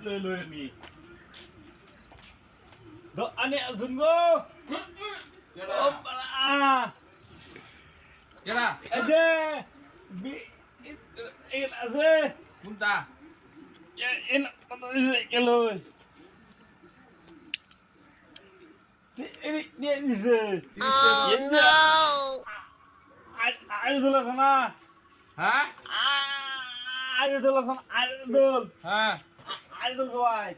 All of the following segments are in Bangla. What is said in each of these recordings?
lôi mi đó anh ấy dừng go à cái đó ada bi il ada munta ya in cái lôi ini dia ini Oh no! ada dulu sana hả ada dulu sana ada dulu hả ada dulu boy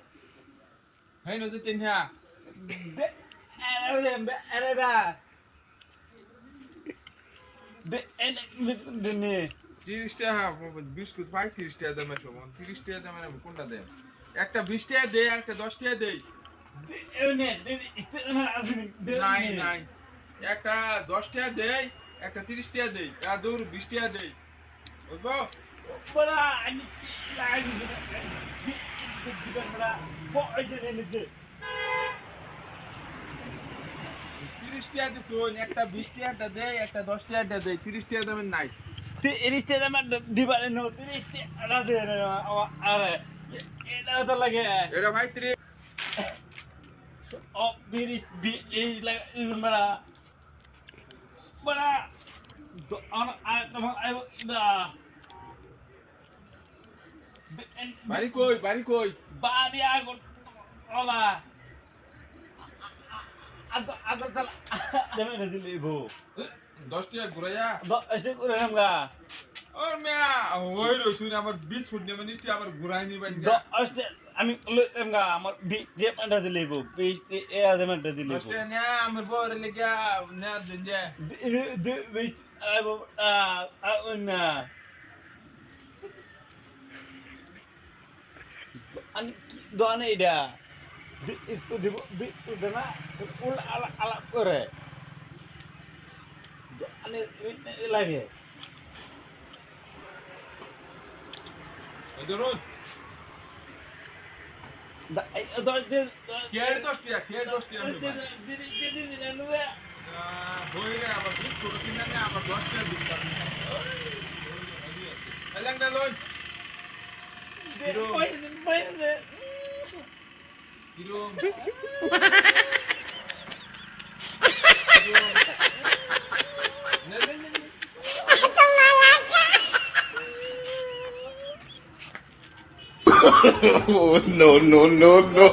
hay nó tin ha ada dah ini 30 টাকা বিস্কুট পাই 30 টাকা দামের সমান 30 টাকা দামের আমি কোনটা দেব একটা 20 টাকা দেই একটা 10 টাকা দেই নাই নাই একটা 10 টাকা দেই একটা 30 টাকা দেই আর দূর 20 টাকা দেই বুঝবো বড়া আমি লাগি বড়া পয়সা এনে দে 30 টাকা দিছুন একটা 20 টাকাটা দেই একটা 10 টাকাটা দেই 30 টাকা দামের নাই 30 টাকা দামের দিবারে নো 30 টাকা দে আরে এটা তো লাগে এটা ভাই 30 Oh, biris bi like bड़ा bड़ा तो teman ayo dah বাড়ি কই bari aku olah aku telah jangan ada di ibu 10 টাকা ঘুরাইয়া asli kurang enggak ওর মিয়া ওই রইছুন আমার বিস্কুট নেবে নিতে আবার ঘুরাই নিবা asli আমি enggak আমার dia ada di ibu ada ada di 10 ibu টাকা না আমার বউর লাগা না দিন যে di ayo una doan ida इसको देखो उधना उल ala करे doan lagi ধরুন কেয়ার 10 টাকা হইলে আবার বিস্কুট কিনা না আবার 10 টাকা দিতাম এলাঙ্গা লই কিরম Oh no no no no!